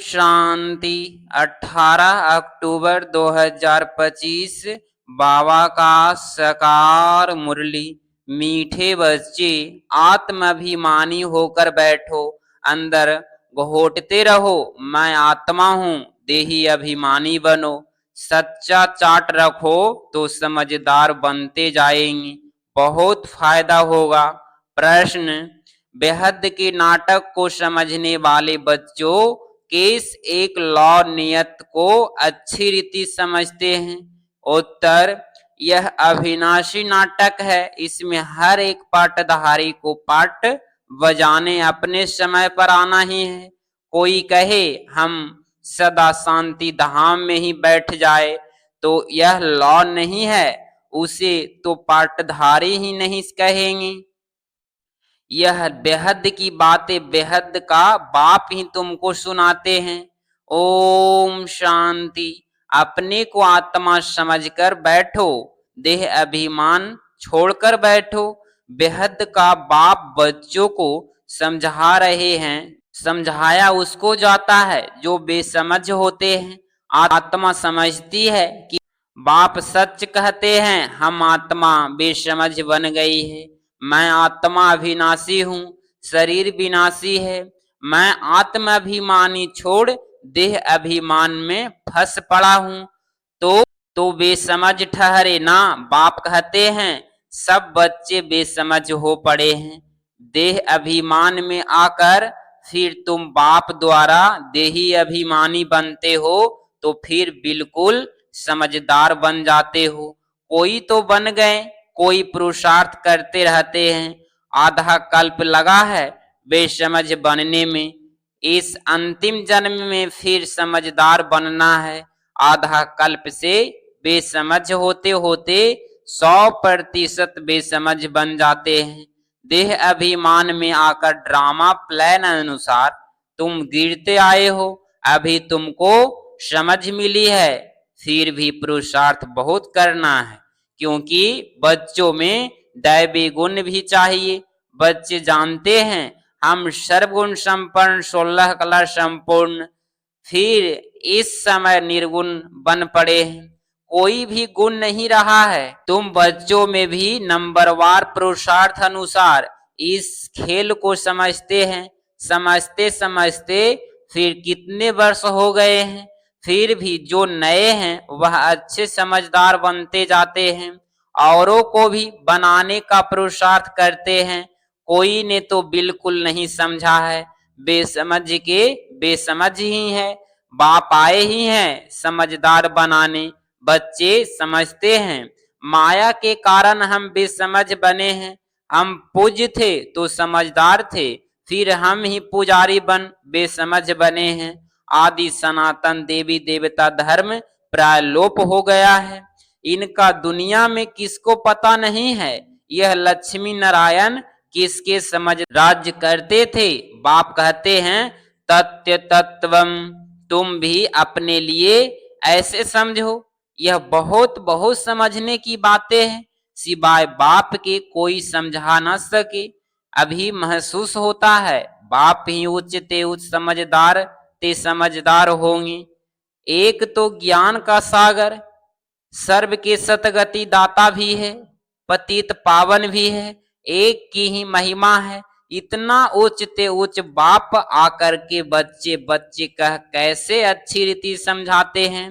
शांति। 18 अक्टूबर 2025 बाबा का साकार मुरली। मीठे बच्चे, आत्माभिमानी होकर बैठो, अंदर घोटते रहो मैं आत्मा हूँ, देही अभिमानी बनो। सच्चा चाट रखो तो समझदार बनते जाएंगे, बहुत फायदा होगा। प्रश्न, बेहद के नाटक को समझने वाले बच्चों किस एक लौ नियत को अच्छी रीति समझते हैं? उत्तर, यह अविनाशी नाटक है। इसमें हर एक पाठधारी को पाठ बजाने अपने समय पर आना ही है। कोई कहे हम सदा शांति धाम में ही बैठ जाए तो यह लौ नहीं है, उसे तो पाठधारी ही नहीं कहेंगे। यह बेहद की बातें बेहद का बाप ही तुमको सुनाते हैं। ओम शांति। अपने को आत्मा समझकर बैठो, देह अभिमान छोड़कर बैठो। बेहद का बाप बच्चों को समझा रहे हैं। समझाया उसको जाता है जो बेसमझ होते हैं। आत्मा समझती है कि बाप सच कहते हैं, हम आत्मा बेसमझ बन गई है। मैं आत्मा अविनाशी हूँ, शरीर विनाशी है। मैं आत्माभिमानी छोड़ देह अभिमान में फंस पड़ा हूँ, तो बेसमझ ठहरे ना। बाप कहते हैं सब बच्चे बेसमझ हो पड़े हैं। देह अभिमान में आकर फिर तुम बाप द्वारा देही अभिमानी बनते हो तो फिर बिल्कुल समझदार बन जाते हो। कोई तो बन गए, कोई पुरुषार्थ करते रहते हैं। आधा कल्प लगा है बेसमझ बनने में, इस अंतिम जन्म में फिर समझदार बनना है। आधा कल्प से बेसमझ होते होते 100% बेसमझ बन जाते हैं। देह अभिमान में आकर ड्रामा प्लान अनुसार तुम गिरते आए हो। अभी तुमको समझ मिली है, फिर भी पुरुषार्थ बहुत करना है, क्योंकि बच्चों में दैवी गुण भी चाहिए। बच्चे जानते हैं हम सर्वगुण संपन्न 16 कला संपूर्ण, फिर इस समय निर्गुण बन पड़े हैं। कोई भी गुण नहीं रहा है। तुम बच्चों में भी नंबरवार पुरुषार्थ अनुसार इस खेल को समझते हैं। समझते समझते फिर कितने वर्ष हो गए हैं, फिर भी जो नए हैं वह अच्छे समझदार बनते जाते हैं। औरों को भी बनाने का पुरुषार्थ करते हैं। कोई ने तो बिल्कुल नहीं समझा है, बेसमझ के बेसमझ ही है। बाप आए ही हैं समझदार बनाने। बच्चे समझते हैं माया के कारण हम बेसमझ बने हैं। हम पूज्य थे तो समझदार थे, फिर हम ही पुजारी बन बेसमझ बने हैं। आदि सनातन देवी देवता धर्म प्राय लोप हो गया है। इनका दुनिया में किसको पता नहीं है। यह लक्ष्मी नारायण किसके समझ राज्य करते थे। बाप कहते हैं तत्व तत्वम, तुम भी अपने लिए ऐसे समझो। यह बहुत बहुत समझने की बातें हैं, सिवाय बाप के कोई समझा न सके। अभी महसूस होता है बाप ही उच्च ते उच्च समझदार ते समझदार होंगे। एक तो ज्ञान का सागर, सर्व के सतगति दाता भी है, पतित पावन भी है। एक की ही महिमा है। इतना उच्च ते उच्च बाप आकर के बच्चे बच्चे कह कैसे अच्छी रीति समझाते हैं।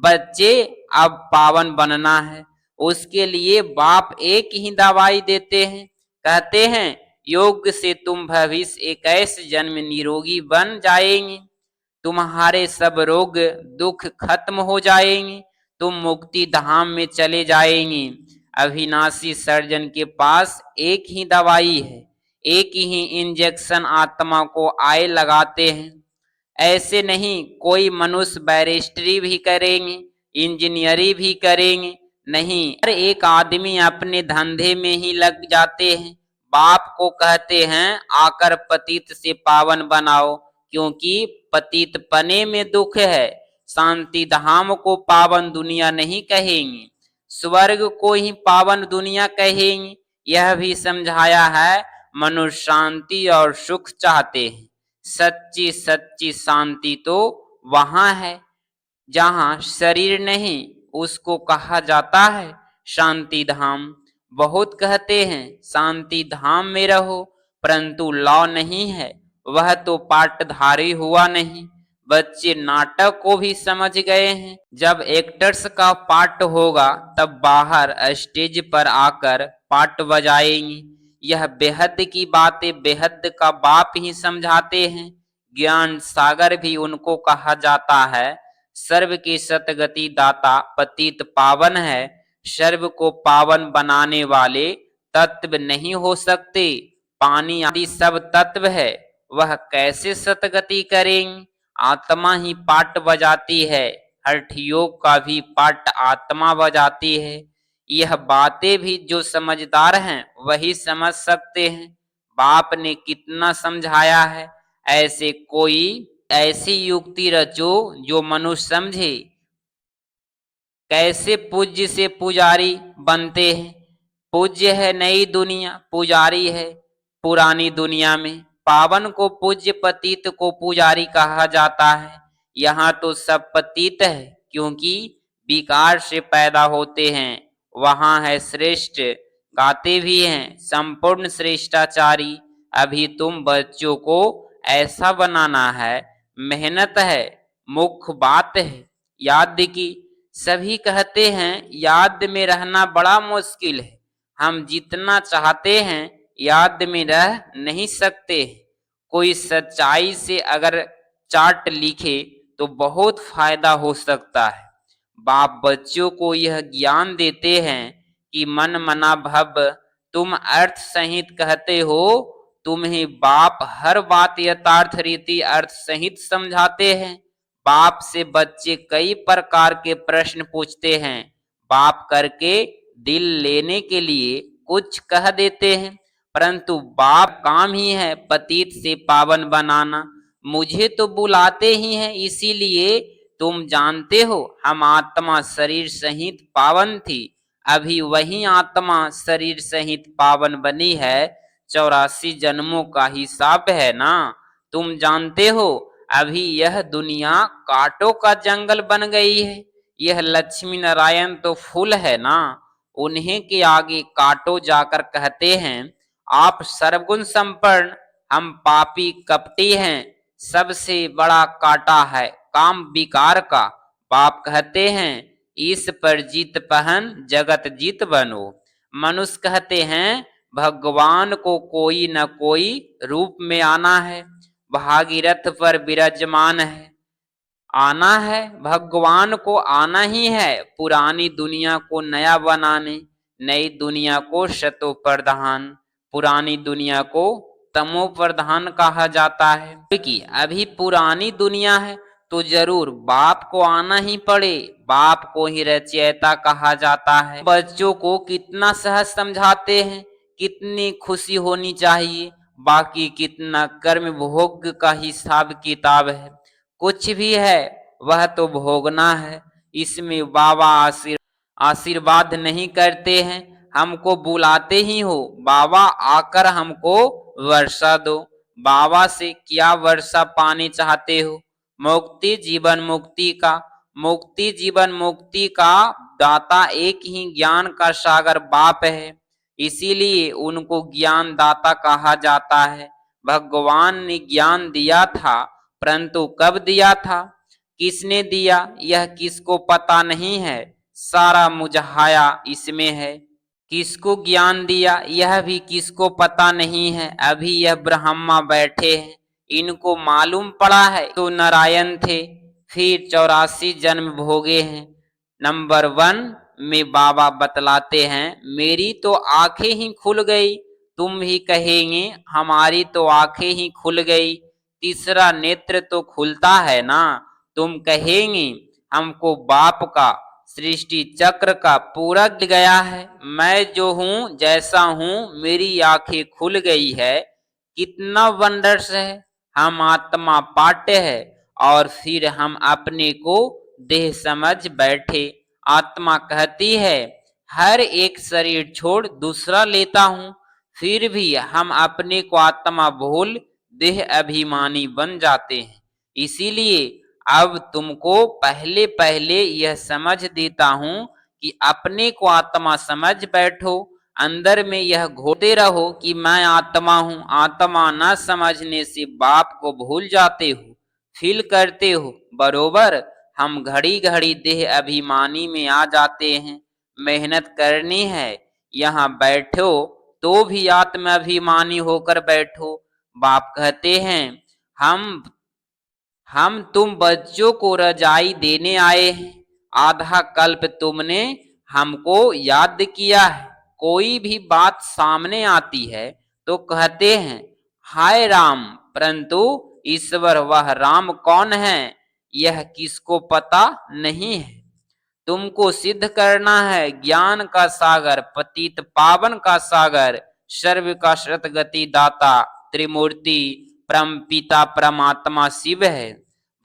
बच्चे अब पावन बनना है, उसके लिए बाप एक ही दवाई देते हैं। कहते हैं योग से तुम भविष्य 21 जन्म निरोगी बन जाएंगे। तुम्हारे सब रोग दुख खत्म हो जाएंगे। तुम मुक्ति धाम में चले जाएंगे। अविनाशी सर्जन के पास एक ही दवाई है, एक ही इंजेक्शन आत्मा को आए लगाते हैं। ऐसे नहीं कोई मनुष्य बैरिस्ट्री भी करेंगे, इंजीनियरी भी करेंगे, नहीं, हर एक आदमी अपने धंधे में ही लग जाते हैं। बाप को कहते हैं आकर पतित से पावन बनाओ, क्योंकि पतित पने में दुख है। शांति धाम को पावन दुनिया नहीं कहेंगे, स्वर्ग को ही पावन दुनिया कहेंगे। यह भी समझाया है मनुष्य शांति और सुख चाहते हैं, सच्ची सच्ची शांति तो वहां है जहां शरीर नहीं, उसको कहा जाता है शांति धाम। बहुत कहते हैं शांति धाम में रहो, परंतु लौ नहीं है, वह तो पाटधारी हुआ नहीं। बच्चे नाटक को भी समझ गए हैं। जब एक्टर्स का पाठ होगा तब बाहर स्टेज पर आकर पाठ बजाएंगे। यह बेहद की बातें बेहद का बाप ही समझाते हैं। ज्ञान सागर भी उनको कहा जाता है। सर्व की सतगति दाता पतित पावन है। सर्व को पावन बनाने वाले तत्व नहीं हो सकते। पानी आदि सब तत्व है, वह कैसे सतगति करेंगे? आत्मा ही पाठ बजाती है। हठ योग का भी पाठ आत्मा बजाती है। यह बातें भी जो समझदार हैं वही समझ सकते हैं। बाप ने कितना समझाया है। ऐसे कोई ऐसी युक्ति रचो जो मनुष्य समझे। कैसे पूज्य से पुजारी बनते हैं? पूज्य है नई दुनिया, पुजारी है पुरानी दुनिया में। पावन को पूज्य, पतित को पुजारी कहा जाता है। यहाँ तो सब पतित है, क्योंकि विकार से पैदा होते हैं। वहां है श्रेष्ठ, गाते भी हैं संपूर्ण श्रेष्ठाचारी। अभी तुम बच्चों को ऐसा बनाना है, मेहनत है, मुख्य बात है। याद की सभी कहते हैं याद में रहना बड़ा मुश्किल है। हम जितना चाहते हैं याद में रह नहीं सकते। कोई सच्चाई से अगर चार्ट लिखे तो बहुत फायदा हो सकता है। बाप बच्चों को यह ज्ञान देते हैं कि मन मना भव, तुम अर्थ सहित कहते हो। तुम्हें बाप हर बात यथार्थ रीति अर्थ सहित समझाते हैं। बाप से बच्चे कई प्रकार के प्रश्न पूछते हैं। बाप करके दिल लेने के लिए कुछ कह देते हैं, परंतु बाप काम ही है पतित से पावन बनाना। मुझे तो बुलाते ही हैं, इसीलिए तुम जानते हो हम आत्मा शरीर सहित पावन थी। अभी वही आत्मा शरीर सहित पावन बनी है। 84 जन्मों का हिसाब है ना। तुम जानते हो अभी यह दुनिया कांटों का जंगल बन गई है। यह लक्ष्मी नारायण तो फूल है ना। उन्हें के आगे कांटों जाकर कहते हैं आप सर्वगुण संपन्न, हम पापी कपटी हैं। सबसे बड़ा कांटा है काम विकार का। बाप कहते हैं इस पर जीत पहन जगत जीत बनो। मनुष्य कहते हैं भगवान को कोई न कोई रूप में आना है। भागीरथ पर विराजमान है, आना है भगवान को, आना ही है पुरानी दुनिया को नया बनाने, नई दुनिया को शतो प्रधान, पुरानी दुनिया को तमो प्रधान कहा जाता है। क्योंकि अभी पुरानी दुनिया है तो जरूर बाप को आना ही पड़े। बाप को ही रचयिता कहा जाता है। बच्चों को कितना सहज समझाते हैं, कितनी खुशी होनी चाहिए। बाकी कितना कर्म भोग का हिसाब किताब है। कुछ भी है वह तो भोगना है। इसमें बाबा आशीर्वाद नहीं करते हैं, हमको बुलाते ही हो बाबा आकर हमको वर्षा दो। बाबा से क्या वर्षा पानी चाहते हो? मुक्ति जीवन मुक्ति का, मुक्ति जीवन मुक्ति का दाता एक ही ज्ञान का सागर बाप है। इसीलिए उनको ज्ञान दाता कहा जाता है। भगवान ने ज्ञान दिया था, परंतु कब दिया था, किसने दिया, यह किसको पता नहीं है। सारा मुजहाया इसमें है। किसको ज्ञान दिया यह भी किसको पता नहीं है। अभी यह ब्रह्मा बैठे हैं, इनको मालूम पड़ा है तो नारायण थे, फिर 84 जन्म भोगे हैं। नंबर 1 में बाबा बतलाते हैं मेरी तो आंखें ही खुल गई। तुम भी कहेंगे हमारी तो आंखें ही खुल गई, तीसरा नेत्र तो खुलता है ना। तुम कहेंगे हमको बाप का सृष्टि चक्र का पूरा गया है। मैं जो हूँ जैसा हूँ मेरी आंखें खुल गई है। कितना वंडर्स है। हम आत्मा पाठ्य है और फिर हम अपने को देह समझ बैठे। आत्मा कहती है हर एक शरीर छोड़ दूसरा लेता हूँ, फिर भी हम अपने को आत्मा भूल देह अभिमानी बन जाते हैं। इसीलिए अब तुमको पहले पहले यह समझ देता हूं कि अपने को आत्मा समझ बैठो, अंदर में यह घोटे रहो कि मैं आत्मा हूं। आत्मा न समझने से बाप को भूल जाते हो, फील करते हो बरोबर। हम घड़ी घड़ी देह अभिमानी में आ जाते हैं। मेहनत करनी है, यहाँ बैठो तो भी आत्म अभिमानी होकर बैठो। बाप कहते हैं हम तुम बच्चों को रजाई देने आए हैं। आधा कल्प तुमने हमको याद किया है। कोई भी बात सामने आती है तो कहते हैं हाय राम, परंतु ईश्वर वह राम कौन है यह किसको पता नहीं है। तुमको सिद्ध करना है ज्ञान का सागर, पतित पावन का सागर, सर्व का शत गति दाता, त्रिमूर्ति परम पिता परमात्मा शिव है।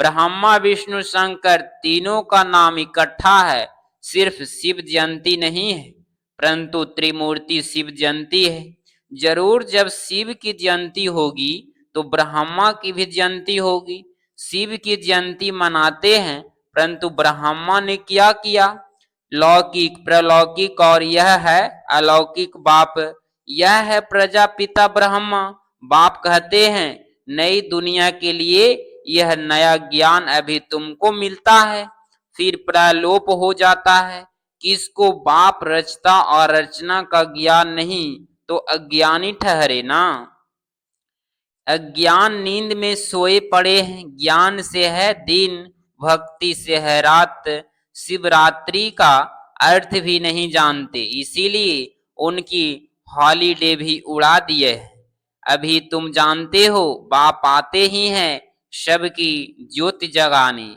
ब्रह्मा विष्णु शंकर तीनों का नाम इकट्ठा है। सिर्फ शिव जयंती नहीं है, परंतु त्रिमूर्ति शिव जयंती है। जरूर जब शिव की जयंती होगी तो ब्रह्मा की भी जयंती होगी। शिव की जयंती मनाते हैं, परंतु ब्रह्मा ने क्या किया? लौकिक प्रलौकिक और यह है अलौकिक बाप। यह है प्रजापिता ब्रह्मा। बाप कहते हैं नई दुनिया के लिए यह नया ज्ञान अभी तुमको मिलता है, फिर प्रलोप हो जाता है। किसको बाप रचता और रचना का ज्ञान नहीं तो अज्ञानी ठहरे ना। अज्ञान नींद में सोए पड़े हैं, ज्ञान से है दिन, भक्ति से है रात। शिवरात्रि का अर्थ भी नहीं जानते, इसीलिए उनकी हॉलीडे भी उड़ा दिए है। अभी तुम जानते हो बाप आते ही हैं सबकी ज्योति जगाने।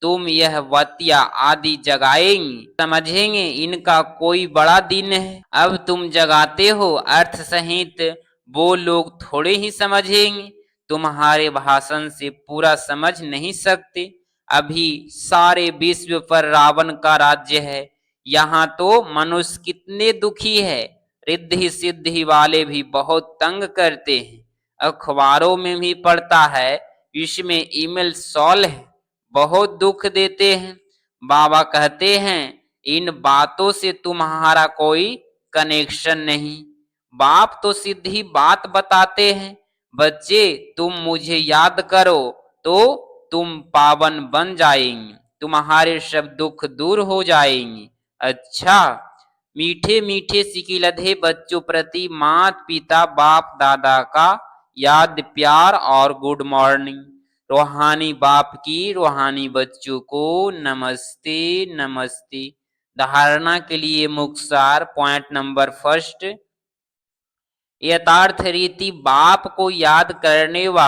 तुम यह वतिया आदि जगाएंगे, समझेंगे इनका कोई बड़ा दिन है। अब तुम जगाते हो अर्थ सहित, वो लोग थोड़े ही समझेंगे। तुम्हारे भाषण से पूरा समझ नहीं सकते। अभी सारे विश्व पर रावण का राज्य है। यहाँ तो मनुष्य कितने दुखी है। रिद्धि सिद्धि वाले भी बहुत तंग करते हैं। अखबारों में भी पढ़ता है, इसमें ईमेल सॉल है, बहुत दुख देते हैं। बाबा कहते हैं इन बातों से तुम्हारा कोई कनेक्शन नहीं। बाप तो सीधी बात बताते हैं, बच्चे तुम मुझे याद करो तो तुम पावन बन जाएंगे, तुम्हारे सब दुख दूर हो जाएंगे। अच्छा, मीठे मीठे सिकिलधे बच्चों प्रति माता पिता बाप दादा का याद प्यार और गुड मॉर्निंग। रूहानी बाप की रूहानी बच्चों को नमस्ते नमस्ते। धारणा के लिए मुख्तार पॉइंट नंबर फर्स्ट, यथार्थ रीति बाप को याद करने व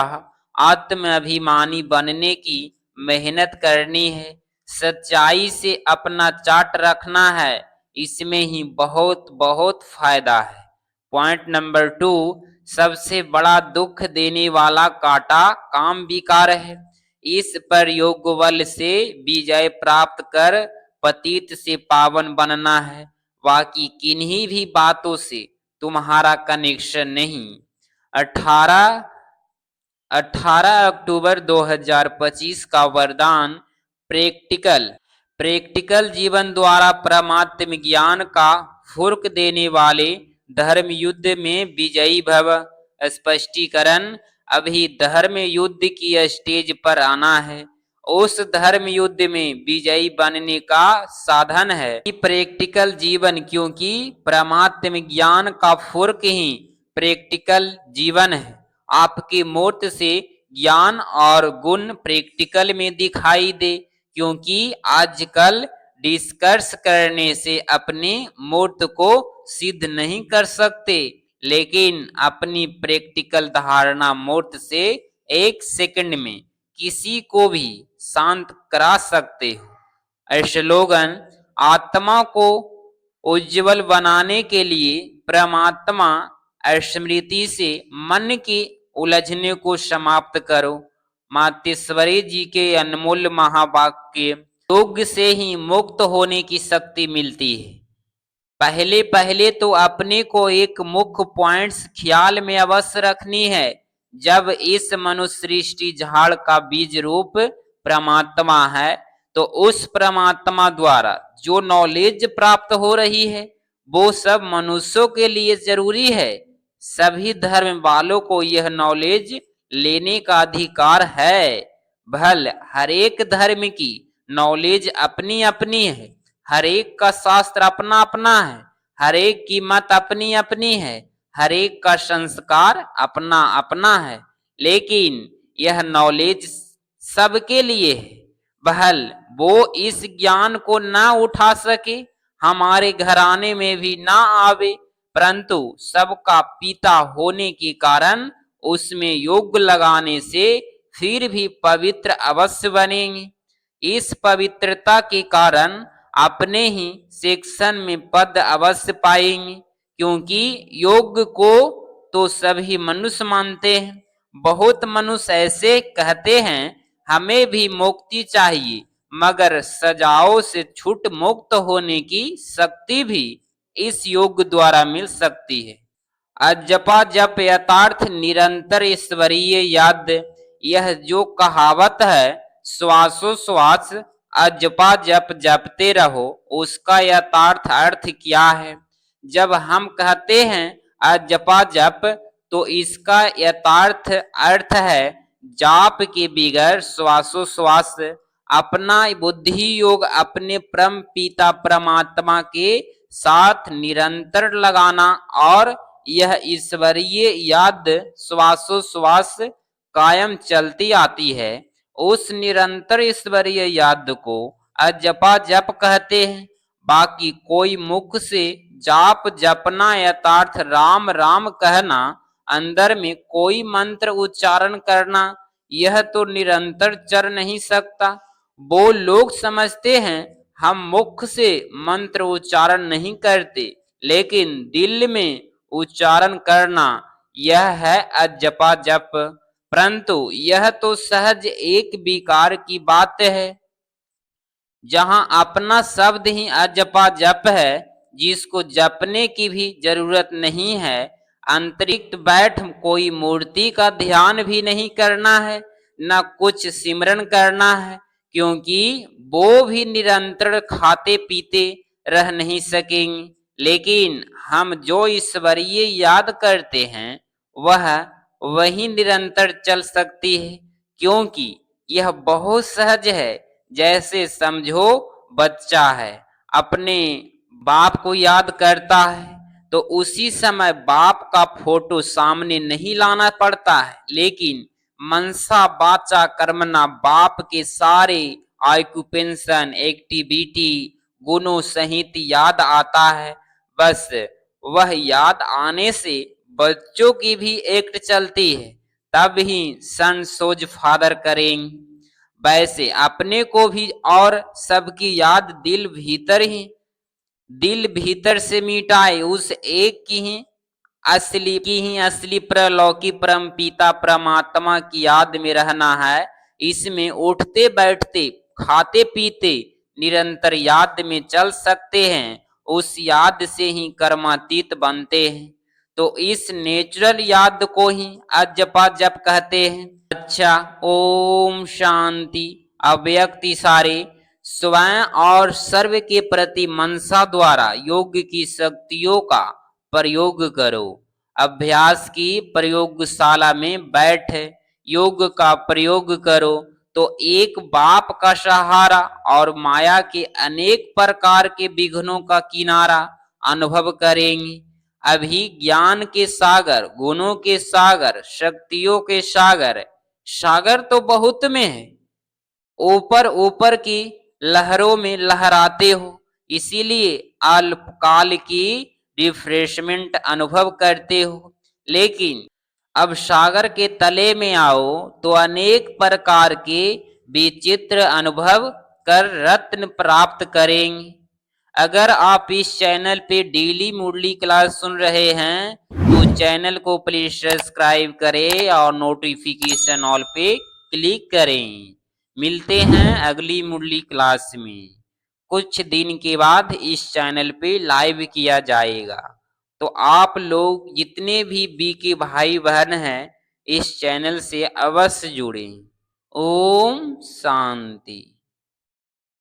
आत्म अभिमानी बनने की मेहनत करनी है। सच्चाई से अपना चाट रखना है, इसमें ही बहुत बहुत फायदा है। पॉइंट नंबर 2, सबसे बड़ा दुख देने वाला कांटा काम विकार है। इस पर योग बल से विजय प्राप्त कर पतित से पावन बनना है। बाकी किन्हीं भी बातों से तुम्हारा कनेक्शन नहीं। 18 अक्टूबर 2025 का वरदान प्रैक्टिकल जीवन द्वारा परमात्म ज्ञान का फुर्क देने वाले धर्म युद्ध में विजयी भव। स्पष्टीकरण, अभी धर्म युद्ध की स्टेज पर आना है। उस धर्म युद्ध में विजयी बनने का साधन है प्रैक्टिकल जीवन, क्योंकि परमात्म ज्ञान का फुर्क ही प्रैक्टिकल जीवन है। आपके मूर्त से ज्ञान और गुण प्रैक्टिकल में दिखाई दे, क्योंकि आजकल डिस्कस करने से अपने मूर्त को सिद्ध नहीं कर सकते, लेकिन अपनी प्रैक्टिकल धारणा मूर्त से 1 सेकंड में किसी को भी शांत करा सकते हो। स्लोगन, आत्मा को उज्जवल बनाने के लिए परमात्मा स्मृति से मन की उलझने को समाप्त करो। मातेश्वरी जी के अनमोल महावाक्य, योग से ही मुक्त होने की शक्ति मिलती है। पहले पहले तो अपने को एक मुख्य पॉइंट्स ख्याल में अवश्य रखनी है जब इस मनुष्य सृष्टि झाड़ का बीज रूप परमात्मा है, तो उस परमात्मा द्वारा जो नॉलेज प्राप्त हो रही है वो सब मनुष्यों के लिए जरूरी है। सभी धर्म वालों को यह नॉलेज लेने का अधिकार है। भल हर एक धर्म की नॉलेज अपनी अपनी है, हर एक का शास्त्र अपना अपना है, हर एक की मत अपनी अपनी है, हर एक का संस्कार अपना अपना है, लेकिन यह नॉलेज सबके लिए है। बहल वो इस ज्ञान को ना उठा सके, हमारे घराने में भी ना आवे, परंतु सबका पिता होने के कारण उसमें योग लगाने से फिर भी पवित्र अवश्य बनेंगे। इस पवित्रता के कारण अपने ही सेक्शन में पद अवश्य पाएंगे, क्योंकि योग को तो सभी मनुष्य मानते हैं। बहुत मनुष्य ऐसे कहते हैं हमें भी मुक्ति चाहिए, मगर सजाओं से छूट मुक्त होने की शक्ति भी इस योग द्वारा मिल सकती है। अजपा जप यथार्थ निरंतर ईश्वरीय याद, यह जो कहावत है श्वासोश्वास अजपा जप जपते रहो, उसका यथार्थ अर्थ क्या है? जब हम कहते हैं अजपा जप, तो इसका यथार्थ अर्थ है जाप के बिगैर श्वासोश्वास अपना बुद्धि योग अपने परम पिता परमात्मा के साथ निरंतर लगाना, और यह ईश्वरीय याद श्वासोश्वास कायम चलती आती है। उस निरंतर ईश्वरीय याद को अजपा जप कहते हैं। बाकी कोई मुख से जाप जपना यथार्थ राम राम कहना, अंदर में कोई मंत्र उच्चारण करना, यह तो निरंतर चल नहीं सकता। वो लोग समझते हैं हम मुख से मंत्र उच्चारण नहीं करते, लेकिन दिल में उच्चारण करना, यह है अजपा जप। परंतु यह तो सहज एक विकार की बात है, जहां अपना शब्द ही अजपा जप है, जिसको जपने की भी जरूरत नहीं है। अंतरिक्त बैठ कोई मूर्ति का ध्यान भी नहीं करना है, न कुछ सिमरन करना है, क्योंकि वो भी निरंतर खाते पीते रह नहीं सकेंगे। लेकिन हम जो ईश्वरीय याद करते हैं वह वही निरंतर चल सकती है, क्योंकि यह बहुत सहज है। जैसे समझो बच्चा है, अपने बाप को याद करता है, तो उसी समय बाप का फोटो सामने नहीं लाना पड़ता है, लेकिन मनसा वाचा कर्मणा बाप के सारे ऑक्यूपेशन एक्टिविटी गुणों सहित याद आता है। बस वह याद आने से बच्चों की भी एक्ट चलती है, तब ही सन सोज फादर करेंगे। वैसे अपने को भी और सबकी याद दिल भीतर से मिटाए उस एक की ही असली प्रलौकी परम पिता परमात्मा की याद में रहना है। इसमें उठते बैठते खाते पीते निरंतर याद में चल सकते हैं, उस याद से ही कर्मातीत बनते हैं। तो इस नेचुरल याद को ही अजपा जप कहते हैं। अच्छा, ओम शांति। अव्यक्ति सारे स्वयं और सर्व के प्रति मनसा द्वारा योग की शक्तियों का प्रयोग करो। अभ्यास की प्रयोगशाला में बैठ योग का प्रयोग करो, तो एक बाप का सहारा और माया के अनेक प्रकार के विघ्नों का किनारा अनुभव करेंगे। अभी ज्ञान के सागर, गुणों के सागर, शक्तियों के सागर तो बहुत में है, ऊपर ऊपर की लहरों में लहराते हो, इसीलिए अल्पकाल की रिफ्रेशमेंट अनुभव करते हो। लेकिन अब सागर के तले में आओ तो अनेक प्रकार के विचित्र अनुभव कर रत्न प्राप्त करेंगे। अगर आप इस चैनल पे डेली मुरली क्लास सुन रहे हैं तो चैनल को प्लीज सब्सक्राइब करें और नोटिफिकेशन ऑल पे क्लिक करें। मिलते हैं अगली मुरली क्लास में। कुछ दिन के बाद इस चैनल पे लाइव किया जाएगा, तो आप लोग जितने भी बी के भाई बहन हैं इस चैनल से अवश्य जुड़ें। ओम शांति।